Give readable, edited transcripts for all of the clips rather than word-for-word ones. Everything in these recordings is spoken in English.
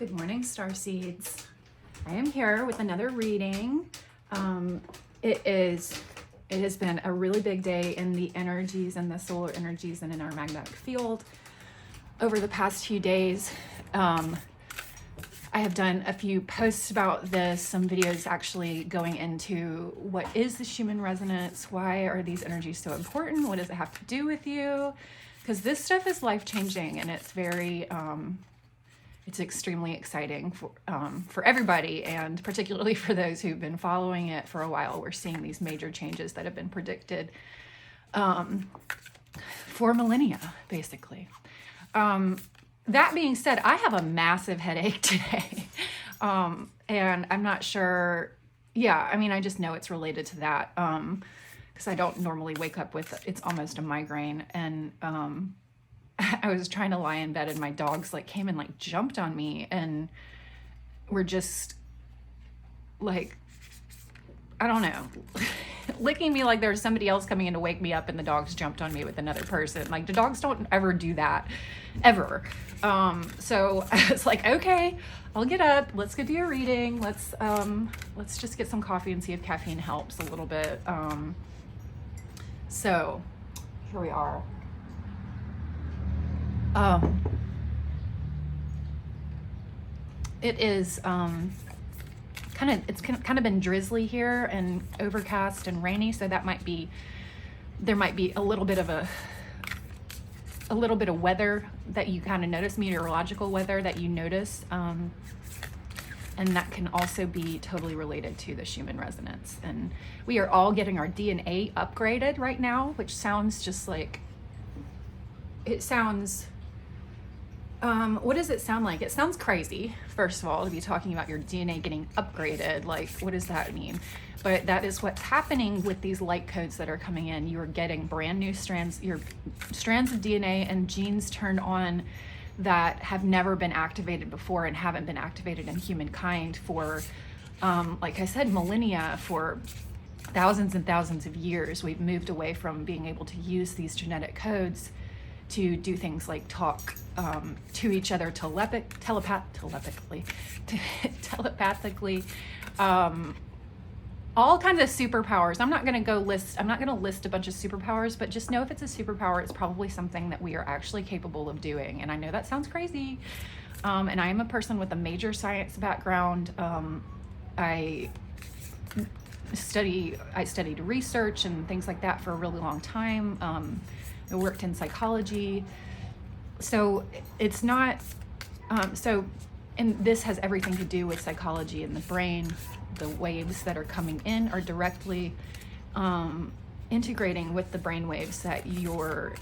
Good morning, starseeds. I am here with another reading. It has been a really big day in the energies and the solar energies and in our magnetic field over the past few days. I have done a few posts about this, some videos actually going into what is the Schumann resonance, why are these energies so important, what does it have to do with you, because this stuff is life-changing and it's very it's extremely exciting for everybody, and particularly for those who've been following it for a while. We're seeing these major changes that have been predicted for millennia, basically. That being said, I have a massive headache today, and I'm not sure. Yeah, I mean, I just know it's related to that because I don't normally wake up with it's almost a migraine, and I was trying to lie in bed and my dogs came and jumped on me and were just like, I don't know, licking me like there was somebody else coming in to wake me up, and the dogs jumped on me with another person. Like, the dogs don't ever do that, ever. So I was like, okay, I'll get up. Let's go do a reading. Let's just get some coffee and see if caffeine helps a little bit. So here we are. It is it's kind of been drizzly here and overcast and rainy, so there might be a little bit of weather that you kind of notice, meteorological weather that you notice, and that can also be totally related to the Schumann resonance. And we are all getting our DNA upgraded right now, which sounds just like, it sounds what does it sound like? It sounds crazy, first of all, to be talking about your DNA getting upgraded. Like, what does that mean? But that is what's happening with these light codes that are coming in. You are getting brand new strands, your strands of DNA and genes turned on that have never been activated before and haven't been activated in humankind for, like I said, millennia, for thousands and thousands of years. We've moved away from being able to use these genetic codes to do things like talk to each other telepathically, all kinds of superpowers. I'm not going to list a bunch of superpowers, but just know if it's a superpower, it's probably something that we are actually capable of doing. And I know that sounds crazy. And I am a person with a major science background. I studied research and things like that for a really long time. I worked in psychology, so it's not, and this has everything to do with psychology and the brain. The waves that are coming in are directly integrating with the brain waves that your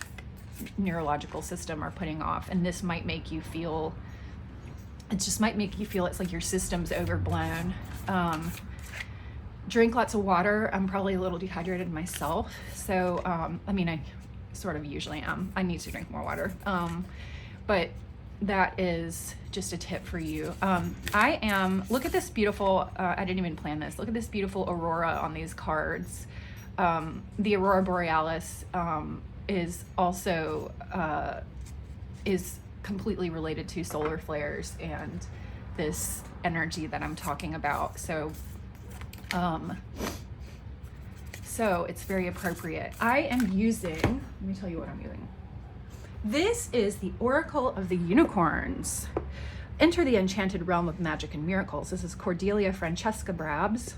neurological system are putting off, and this might make you feel, it's like your system's overblown. Drink lots of water. I'm probably a little dehydrated myself, so I mean, I sort of usually am. I need to drink more water. But that is just a tip for you. Look at this beautiful, I didn't even plan this. Look at this beautiful aurora on these cards. The aurora borealis is also, is completely related to solar flares and this energy that I'm talking about. So it's very appropriate. I am using, let me tell you what I'm using. This is the Oracle of the Unicorns. Enter the enchanted realm of magic and miracles. This is Cordelia Francesca Brabs.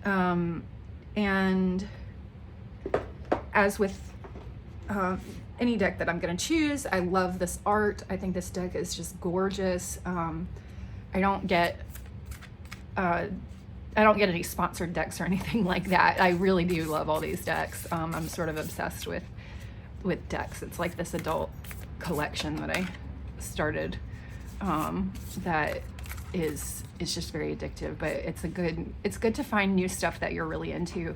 And as with any deck that I'm going to choose, I love this art. I think this deck is just gorgeous. I don't get any sponsored decks or anything like that. I really do love all these decks. I'm sort of obsessed with decks. It's like this adult collection that I started that is just very addictive, but it's good to find new stuff that you're really into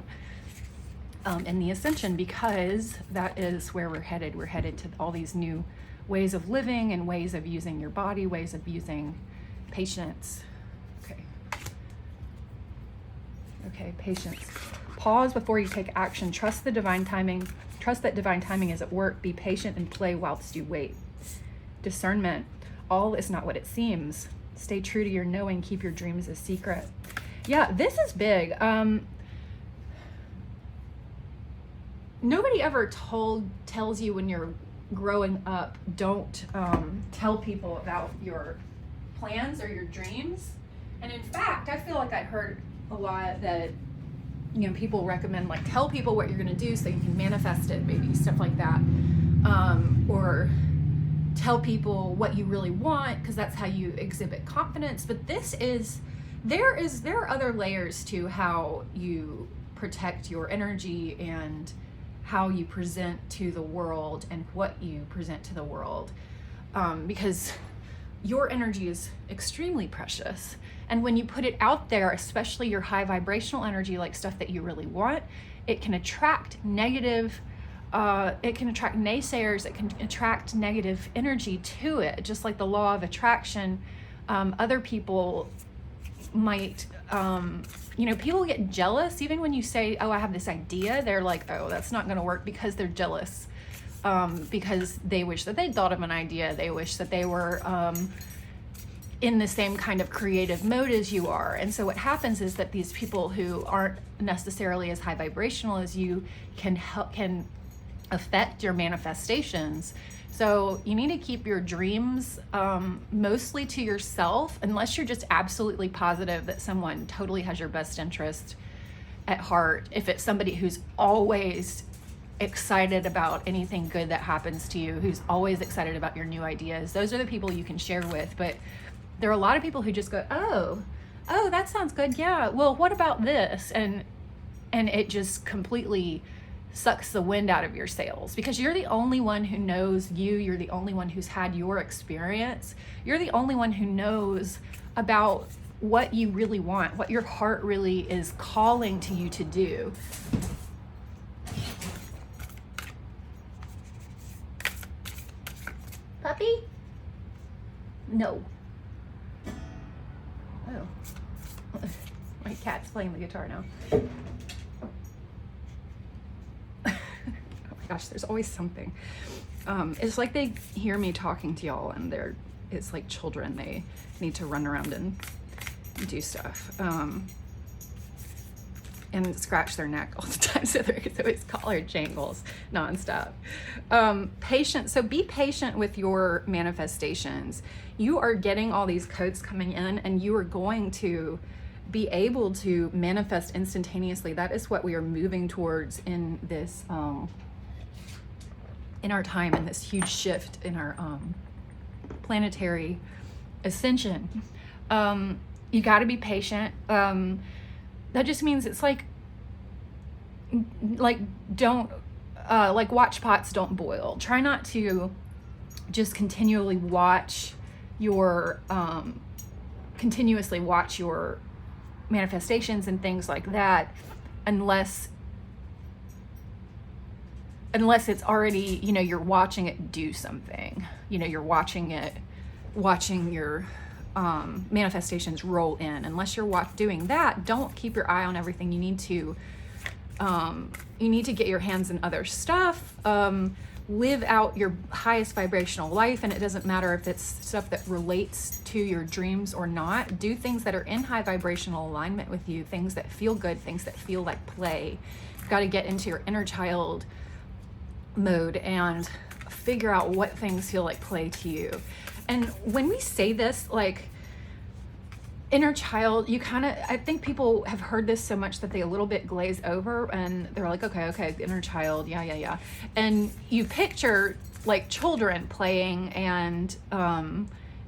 in the Ascension, because that is where we're headed. We're headed to all these new ways of living and ways of using your body, ways of using patience. Okay, patience. Pause before you take action. Trust the divine timing. Trust that divine timing is at work. Be patient and play whilst you wait. Discernment. All is not what it seems. Stay true to your knowing, keep your dreams a secret. Yeah, this is big. Nobody ever tells you when you're growing up, don't tell people about your plans or your dreams. And in fact, I feel like I heard a lot that, people recommend, like, tell people what you're going to do so you can manifest it, maybe stuff like that. Or tell people what you really want, because that's how you exhibit confidence. But there are other layers to how you protect your energy and how you present to the world and what you present to the world, because your energy is extremely precious. And when you put it out there, especially your high vibrational energy, like stuff that you really want, it can attract negative, it can attract naysayers, it can attract negative energy to it, just like the law of attraction. Other people might, people get jealous even when you say, oh, I have this idea. They're like, oh, that's not going to work, because they're jealous, because they wish that they'd thought of an idea. They wish that they were in the same kind of creative mode as you are. And so what happens is that these people who aren't necessarily as high vibrational as you can affect your manifestations. So you need to keep your dreams mostly to yourself, unless you're just absolutely positive that someone totally has your best interest at heart. If it's somebody who's always excited about anything good that happens to you, who's always excited about your new ideas, those are the people you can share with. But there are a lot of people who just go, oh, that sounds good. Yeah, well, what about this? And it just completely sucks the wind out of your sails, because you're the only one who knows you. You're the only one who's had your experience. You're the only one who knows about what you really want, what your heart really is calling to you to do. Puppy? No. Oh. My cat's playing the guitar now. Gosh, there's always something. It's like they hear me talking to y'all, and it's like children. They need to run around and do stuff, and scratch their neck all the time. So there's always collar jangles nonstop. Patience. So be patient with your manifestations. You are getting all these codes coming in, and you are going to be able to manifest instantaneously. That is what we are moving towards in this, in our time, in this huge shift in our planetary ascension. You got to be patient. That just means it's like don't like watch pots don't boil. Try not to just continuously watch your manifestations and things like that, unless it's already, you're watching it do something. You're watching your manifestations roll in. Unless you're doing that, don't keep your eye on everything. You need to get your hands in other stuff. Live out your highest vibrational life, and it doesn't matter if it's stuff that relates to your dreams or not. Do things that are in high vibrational alignment with you, things that feel good, things that feel like play. You've got to get into your inner child mode and figure out what things feel like play to you. And when we say this, like inner child, I think people have heard this so much that they a little bit glaze over, and they're like, okay, inner child, yeah. And you picture like children playing, and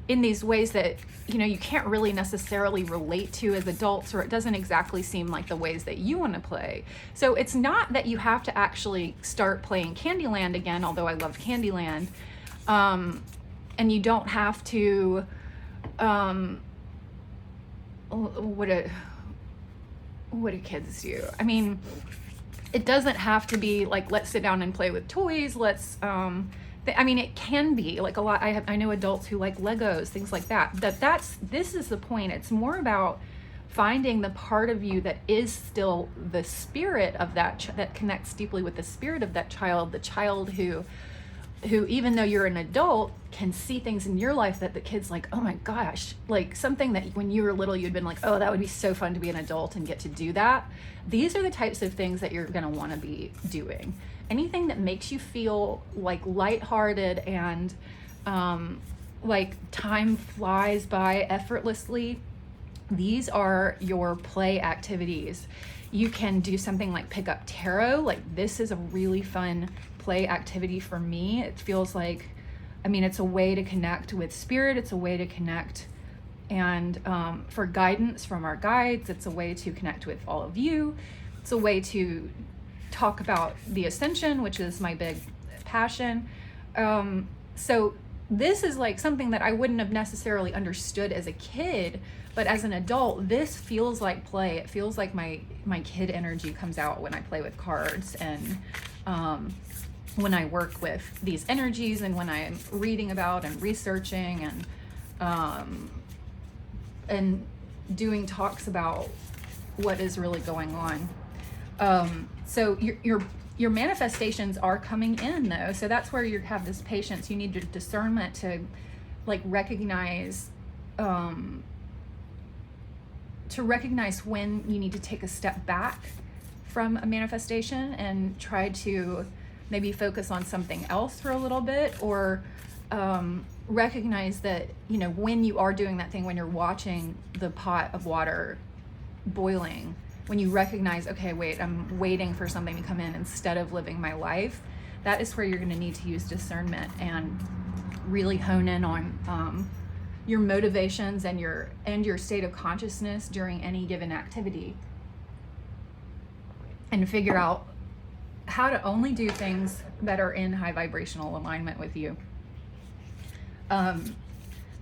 in these ways that, you can't really necessarily relate to as adults, or it doesn't exactly seem like the ways that you want to play. So it's not that you have to actually start playing Candyland again, although I love Candyland. And you don't have to, what do kids do? I mean, it doesn't have to be like, let's sit down and play with toys. It can be like a lot. I know adults who like Legos, things like that. This is the point. It's more about finding the part of you that is still the spirit of that connects deeply with the spirit of that child, the child who who, even though you're an adult, can see things in your life that the kid's like, oh my gosh, like something that when you were little, you'd been like, oh, that would be so fun to be an adult and get to do that. These are the types of things that you're going to want to be doing. Anything that makes you feel like lighthearted and like time flies by effortlessly, these are your play activities. You can do something like pick up tarot. Like, this is a really fun play activity for me. It feels like, I mean, it's a way to connect with spirit. It's a way to connect and for guidance from our guides. It's a way to connect with all of you. It's a way to talk about the Ascension, which is my big passion. So this is like something that I wouldn't have necessarily understood as a kid, but as an adult, this feels like play. It feels like my kid energy comes out when I play with cards, and when I work with these energies, and when I'm reading about and researching and doing talks about what is really going on. So your manifestations are coming in, though. So that's where you have this patience. You need discernment to like recognize when you need to take a step back from a manifestation and try to maybe focus on something else for a little bit, or recognize that, you know, when you are doing that thing, when you're watching the pot of water boiling, when you recognize, okay, wait, I'm waiting for something to come in instead of living my life, that is where you're going to need to use discernment and really hone in on your motivations and your state of consciousness during any given activity, and figure out how to only do things that are in high vibrational alignment with you.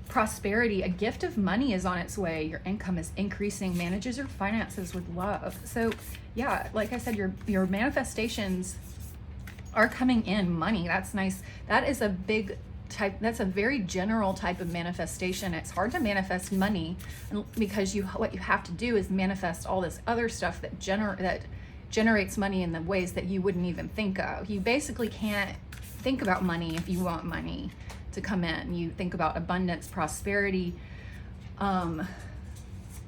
Prosperity, a gift of money is on its way. Your income is increasing. Manages your finances with love. So yeah, like I said, your manifestations are coming in. Money, that's nice. That is a big type. That's a very general type of manifestation. It's hard to manifest money because what you have to do is manifest all this other stuff that generates money in the ways that you wouldn't even think of. You basically can't think about money if you want money to come in. You think about abundance, prosperity,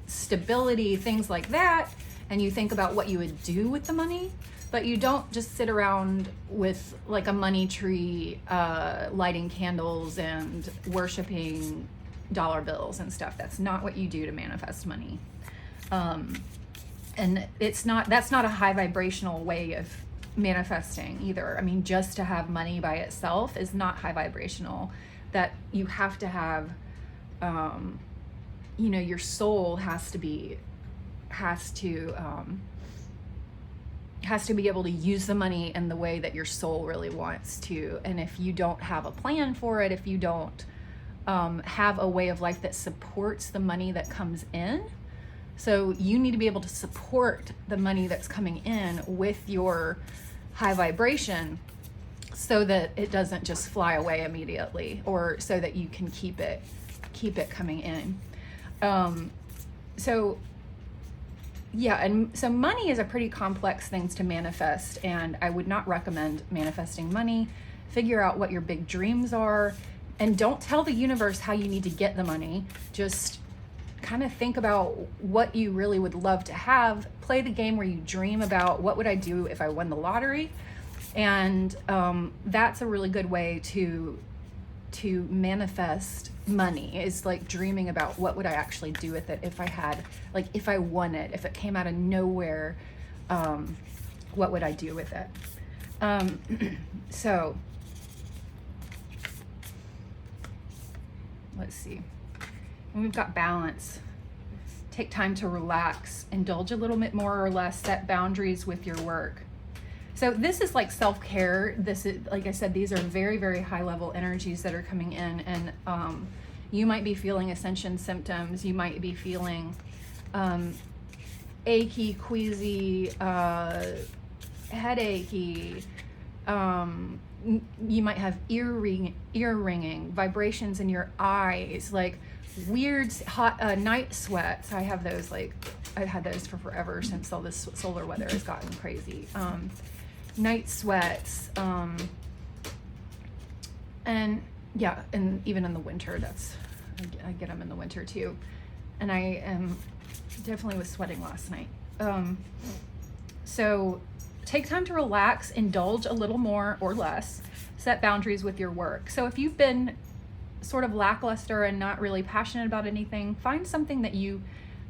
stability, things like that, and you think about what you would do with the money, but you don't just sit around with like a money tree, lighting candles and worshiping dollar bills and stuff. That's not what you do to manifest money. And that's not a high vibrational way of manifesting either. I mean, just to have money by itself is not high vibrational. That you have to have, your soul has to be able to use the in the way that your soul really wants to. And if you don't have a plan for it, if you don't have a way of life that supports the money that comes in, so you need to be able to support the money that's coming in with your high vibration so that it doesn't just fly away immediately, or so that you can keep it coming in. So money is a pretty complex thing to manifest, and I would not recommend manifesting money. Figure out what your big dreams are, and don't tell the universe how you need to get the money. Just kind of think about what you really would love to have. Play the game where you dream about, what would I do if I won the lottery? And that's a really good way to manifest money, is like dreaming about what would I actually do with it if I won it, if it came out of nowhere, what would I do with it? So let's see. And we've got balance. Take time to relax, indulge a little bit more or less, set boundaries with your work. So this is like self-care. This is, like I said, these are very, very high level energies that are coming in, and you might be feeling Ascension symptoms. You might be feeling achy, queasy, headachy. You might have ear ringing, vibrations in your eyes, like weird hot night sweats. I have those, like I've had those for forever, since all this solar weather has gotten crazy. Night sweats, And yeah, and even in the winter, I get them in the winter too. And I definitely was sweating last night. So take time to relax, indulge a little more or less, set boundaries with your work. So if you've been sort of lackluster and not really passionate about anything, find something that you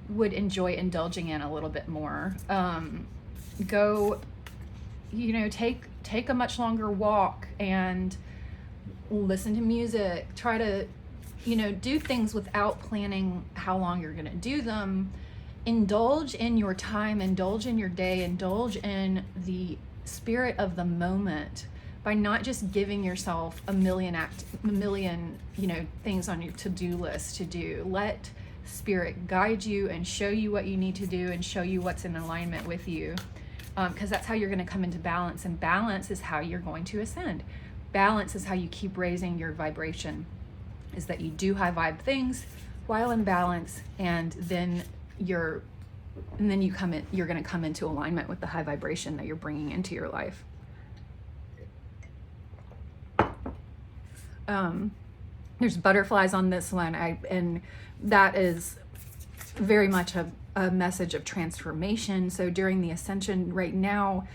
would enjoy indulging in a little bit more. Go, take a much longer walk and listen to music. Try to, do things without planning how long you're going to do them. Indulge in your time, indulge in your day, indulge in the spirit of the moment by not just giving yourself a million things on your to-do list to do. Let spirit guide you and show you what you need to do and show you what's in alignment with you, because that's how you're going to come into balance, and balance is how you're going to ascend. Balance is how you keep raising your vibration, is that you do high vibe things while in balance, and then you're going to come into alignment with the high vibration that you're bringing into your life. There's butterflies on this one, and that is very much a message of transformation. So during the ascension right now,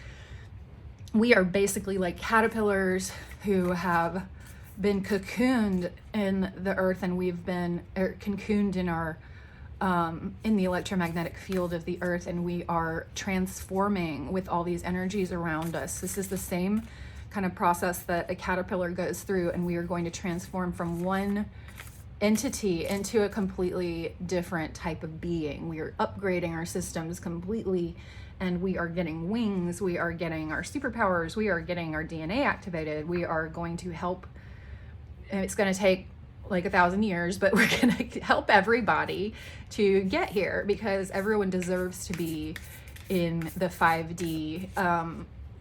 we are basically like caterpillars who have been cocooned in the earth, and we've been cocooned in our in the electromagnetic field of the earth, and we are transforming with all these energies around us. This is the same kind of process that a caterpillar goes through, and we are going to transform from one entity into a completely different type of being. We are upgrading our systems completely, and we are getting wings, we are getting our superpowers, we are getting our DNA activated. We are going to help, and it's going to take like 1,000 years, but we're going to help everybody to get here, because everyone deserves to be in the 5D,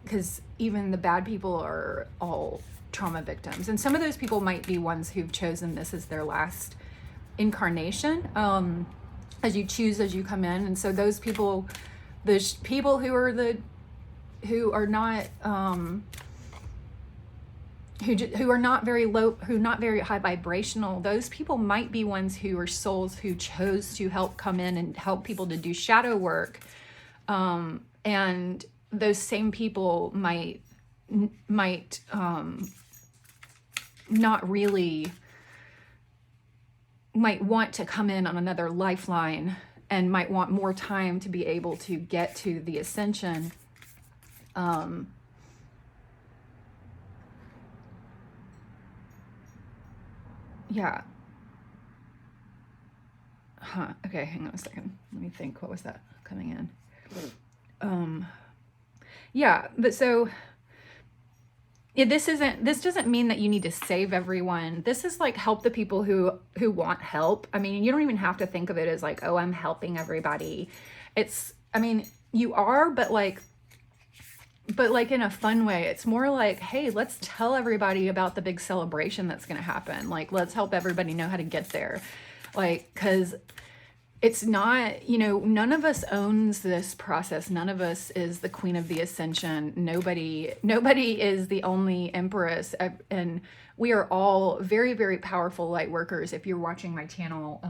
because even the bad people are all trauma victims, and some of those people might be ones who've chosen this as their last incarnation, as you choose as you come in. And so those people, the people who are not who are not very low, who are not very high vibrational, those people might be ones who are souls who chose to help come in and help people to do shadow work, and those same people might not really, might want to come in on another lifeline and might want more time to be able to get to the ascension. Yeah. Okay, hang on a second. Let me think. What was that coming in? Yeah, but so this doesn't mean that you need to save everyone. This is like help the people who want help. I mean, you don't even have to think of it as like, oh, I'm helping everybody. You are, but like in a fun way. It's more like, hey, let's tell everybody about the big celebration that's going to happen. Like, let's help everybody know how to get there. Like, because it's not, none of us owns this process. None of us is the queen of the ascension. Nobody is the only empress. And we are all very, very powerful light workers. If you're watching my channel,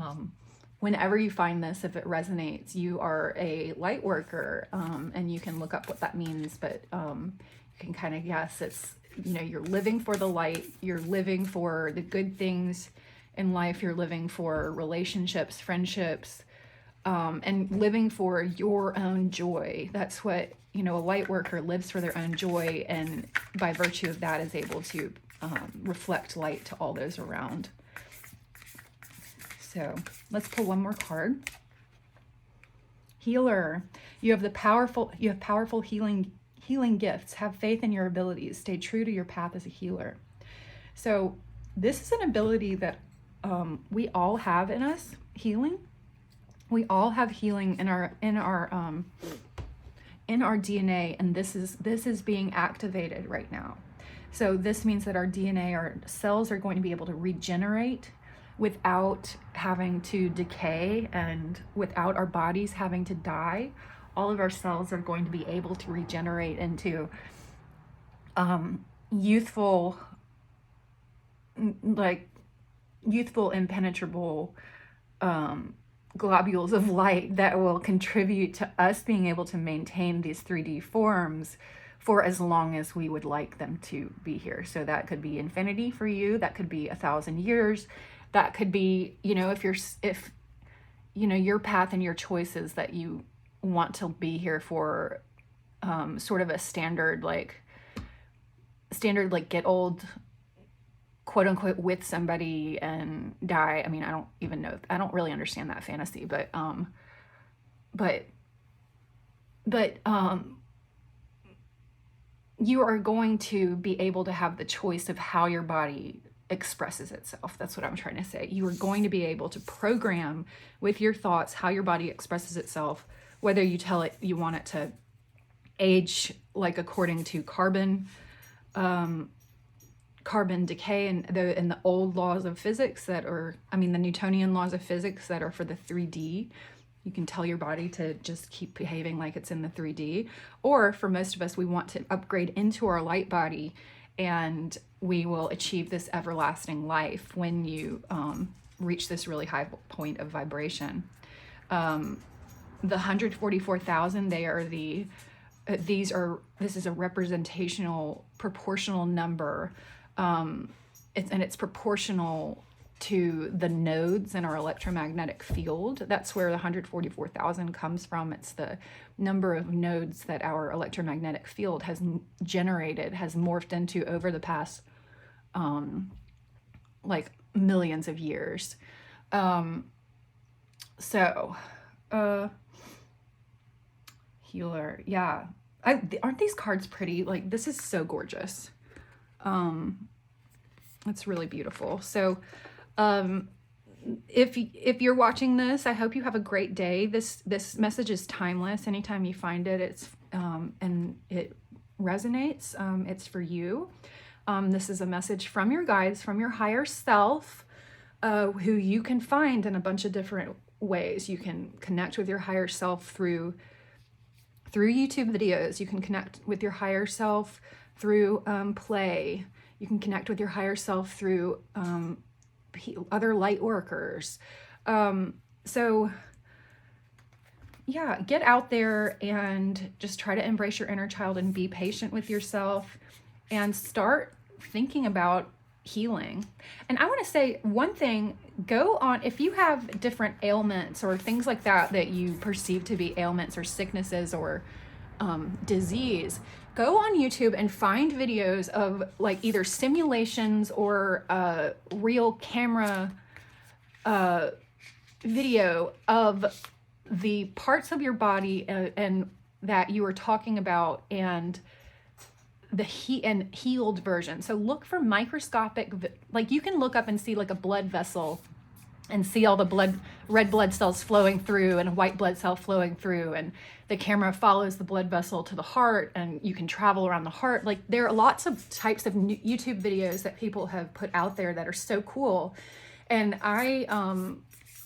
whenever you find this, if it resonates, you are a light worker, and you can look up what that means, but you can kind of guess. It's, you're living for the light, you're living for the good things in life, you're living for relationships, friendships, and living for your own joy. That's what, a light worker lives for their own joy, and by virtue of that is able to reflect light to all those around. So let's pull one more card. Healer. You have powerful healing gifts. Have faith in your abilities. Stay true to your path as a healer. So this is an ability that we all have in us, healing. We all have healing in our DNA, and this is being activated right now. So this means that our DNA, our cells, are going to be able to regenerate without having to decay, and without our bodies having to die. All of our cells are going to be able to regenerate into youthful like youthful, impenetrable globules of light that will contribute to us being able to maintain these 3D forms for as long as we would like them to be here. So that could be infinity for you, that could be 1,000 years, that could be, you know, if you know, your path and your choices that you want to be here for, sort of a standard like get old, quote unquote, with somebody and die. I mean, I don't even know, I don't really understand that fantasy, but you are going to be able to have the choice of how your body expresses itself. That's what I'm trying to say. You are going to be able to program with your thoughts how your body expresses itself, whether you tell it you want it to age like according to carbon decay and the old laws of physics that are, I mean, the Newtonian laws of physics that are for the 3D. You can tell your body to just keep behaving like it's in the 3D. Or for most of us, we want to upgrade into our light body, and we will achieve this everlasting life when you reach this really high point of vibration. The 144,000, they are this is a representational, proportional number. It's proportional to the nodes in our electromagnetic field. That's where the 144,000 comes from. It's the number of nodes that our electromagnetic field has generated, has morphed into over the past like millions of years. Healer, yeah. Aren't these cards pretty? Like, this is so gorgeous. It's really beautiful. So if you're watching this, I hope you have a great day. This message is timeless. Anytime you find it, it's and it resonates, it's for you. This is a message from your guides, from your higher self, who you can find in a bunch of different ways. You can connect with your higher self through YouTube videos. You can connect with your higher self through play. You can connect with your higher self through other light workers. So yeah, get out there and just try to embrace your inner child and be patient with yourself and start thinking about healing. And I want to say one thing, go on, if you have different ailments or things like that you perceive to be ailments or sicknesses or disease, go on YouTube and find videos of like either simulations or real camera video of the parts of your body and that you were talking about, and the healed version. So look for microscopic, like you can look up and see like a blood vessel and see all the red blood cells flowing through and a white blood cell flowing through, and the camera follows the blood vessel to the heart, and you can travel around the heart. Like, there are lots of types of YouTube videos that people have put out there that are so cool. And I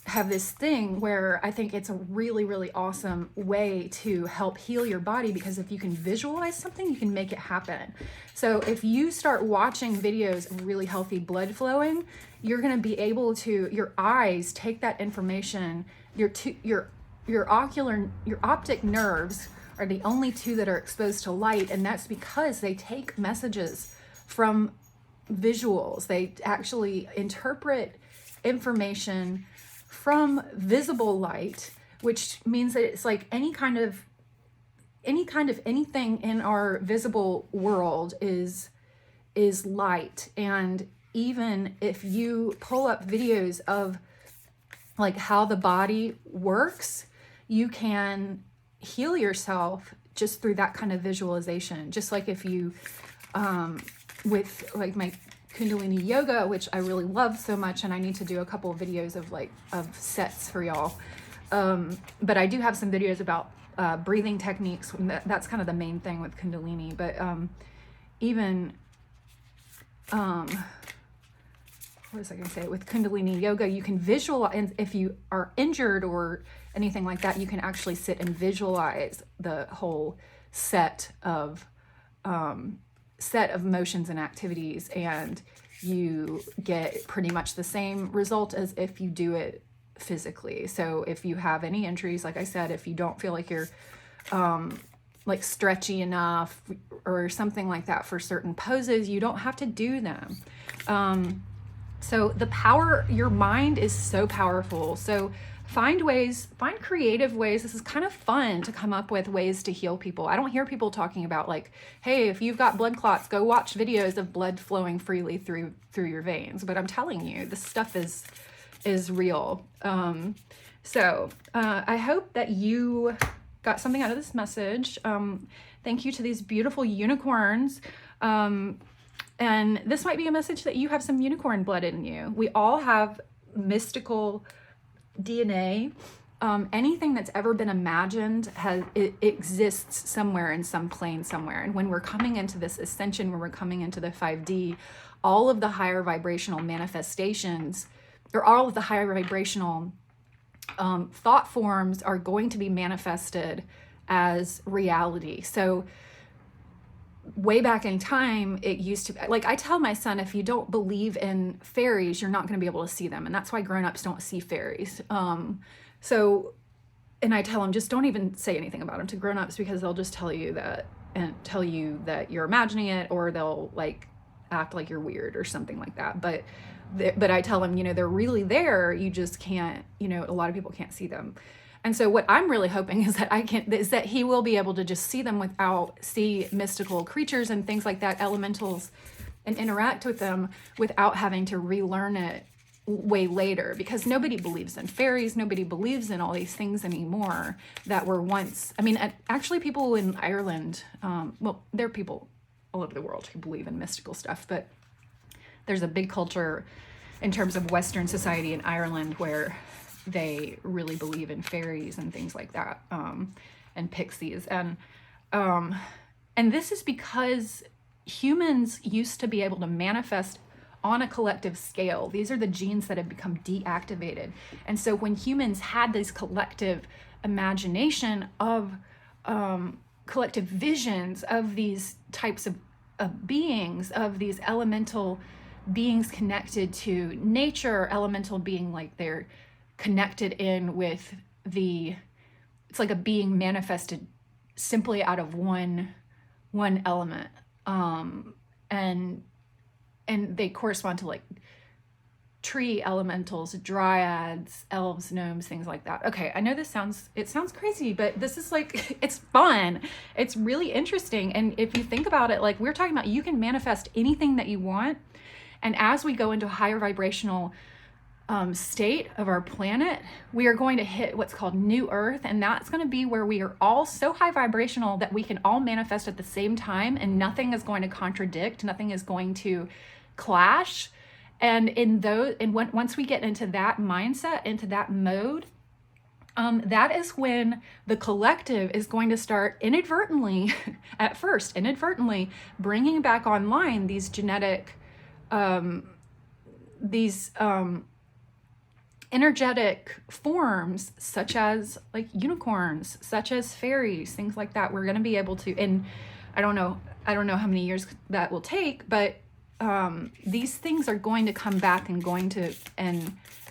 have this thing where I think it's a really, really awesome way to help heal your body, because if you can visualize something, you can make it happen. So if you start watching videos of really healthy blood flowing, you're going to be able to, your eyes take that information, your optic nerves are the only two that are exposed to light, and that's because they take messages from visuals. They actually interpret information from visible light, which means that it's like any kind of anything in our visible world is light. And even if you pull up videos of like how the body works, you can heal yourself just through that kind of visualization. Just like if you with like my Kundalini yoga, which I really love so much, and I need to do a couple of videos of sets for y'all. But I do have some videos about breathing techniques. That's kind of the main thing with Kundalini. But even what was I going to say? With Kundalini yoga, you can visualize, and if you are injured or anything like that, you can actually sit and visualize the whole set of motions and activities, and you get pretty much the same result as if you do it physically. So if you have any injuries, like I said, if you don't feel like you're like stretchy enough or something like that for certain poses, you don't have to do them. So the power, your mind is so powerful. So find creative ways. This is kind of fun to come up with ways to heal people. I don't hear people talking about like, hey, if you've got blood clots, go watch videos of blood flowing freely through your veins. But I'm telling you, this stuff is real. So I hope that you got something out of this message. Thank you to these beautiful unicorns. And this might be a message that you have some unicorn blood in you. We all have mystical DNA. Anything that's ever been imagined it exists somewhere in some plane somewhere. And when we're coming into this ascension, when we're coming into the 5D, all of the higher vibrational manifestations, or all of the higher vibrational thought forms are going to be manifested as reality. So way back in time, it used to be, like I tell my son, if you don't believe in fairies, you're not going to be able to see them. And that's why grown-ups don't see fairies. And I tell him, just don't even say anything about them to grown-ups, because they'll just tell you that you're imagining it, or they'll like act like you're weird or something like that. But I tell him, they're really there. You just can't, a lot of people can't see them. And so what I'm really hoping is that he will be able to just see them see mystical creatures and things like that, elementals, and interact with them without having to relearn it way later, because nobody believes in fairies. Nobody believes in all these things anymore that were once, actually people in Ireland, there are people all over the world who believe in mystical stuff, but there's a big culture in terms of Western society in Ireland where they really believe in fairies and things like that, and pixies. And this is because humans used to be able to manifest on a collective scale. These are the genes that have become deactivated. And so when humans had this collective imagination of collective visions of these types of beings, of these elemental beings connected to nature, elemental being like they're connected in with it's like a being manifested simply out of one element, and they correspond to like tree elementals, dryads, elves, gnomes, things like that. Okay, I know it sounds crazy, but this is like, it's fun. It's really interesting. And if you think about it, like we're talking about, you can manifest anything that you want. And as we go into a higher vibrational state of our planet, we are going to hit what's called New Earth. And that's going to be where we are all so high vibrational that we can all manifest at the same time, and nothing is going to contradict, nothing is going to clash. And once we get into that mindset, into that mode, that is when the collective is going to start inadvertently, at first, bringing back online these genetic, energetic forms, such as like unicorns, such as fairies, things like that. We're going to be able to, and I don't know how many years that will take, but these things are going to come back and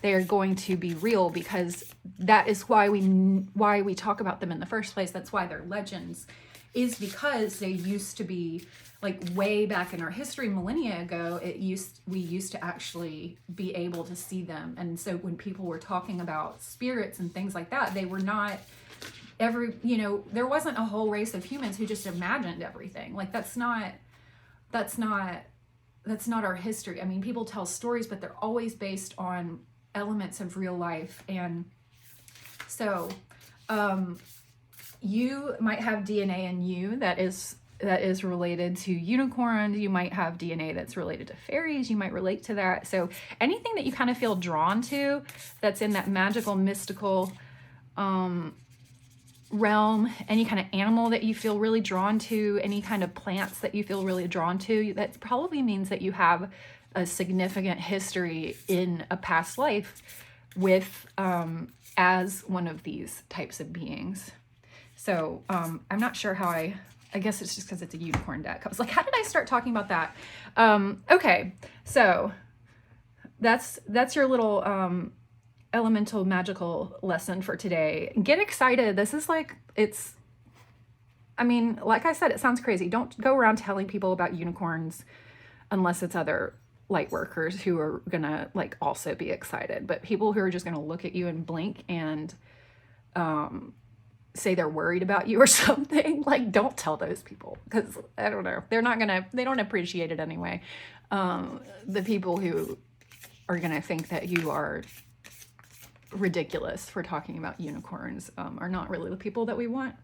they are going to be real, because that is why we talk about them in the first place. That's why they're legends, is because they used to be, like way back in our history, millennia ago, we used to actually be able to see them. And so when people were talking about spirits and things like that, they were not there wasn't a whole race of humans who just imagined everything. Like that's not our history. I mean, people tell stories, but they're always based on elements of real life. And so you might have DNA in you that is related to unicorns. You might have DNA that's related to fairies. You might relate to that. So anything that you kind of feel drawn to that's in that magical, mystical realm, any kind of animal that you feel really drawn to, any kind of plants that you feel really drawn to, that probably means that you have a significant history in a past life with as one of these types of beings. So I'm not sure how I I guess it's just because it's a unicorn deck. I was like, how did I start talking about that? Okay, so that's your little elemental magical lesson for today. Get excited. This is like, I mean, like I said, it sounds crazy. Don't go around telling people about unicorns unless it's other light workers who are gonna like also be excited. But people who are just gonna look at you and blink and say they're worried about you or something, like, don't tell those people, because I don't know, they don't appreciate it anyway. The people who are gonna think that you are ridiculous for talking about unicorns are not really the people that we want.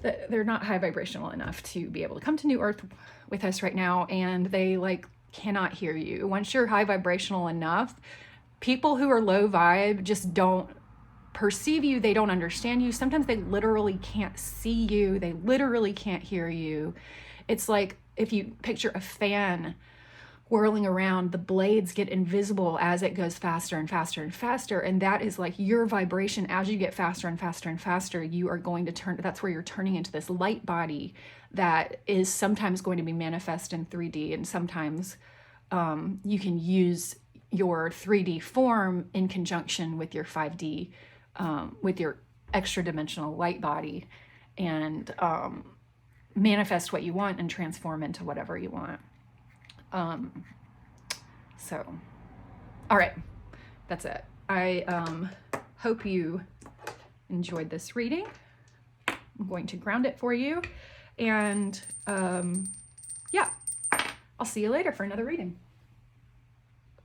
They're not high vibrational enough to be able to come to New Earth with us right now, and they like cannot hear you. Once you're high vibrational enough, people who are low vibe just don't perceive you. They don't understand you. Sometimes they literally can't see you. They literally can't hear you. It's like if you picture a fan whirling around, the blades get invisible as it goes faster and faster and faster. And that is like your vibration. As you get faster and faster and faster, you are going to turn, that's where you're turning into this light body that is sometimes going to be manifest in 3D. And sometimes you can use your 3D form in conjunction with your 5D, with your extra dimensional light body, and manifest what you want and transform into whatever you want. So, all right, that's it. I hope you enjoyed this reading. I'm going to ground it for you, and yeah, I'll see you later for another reading.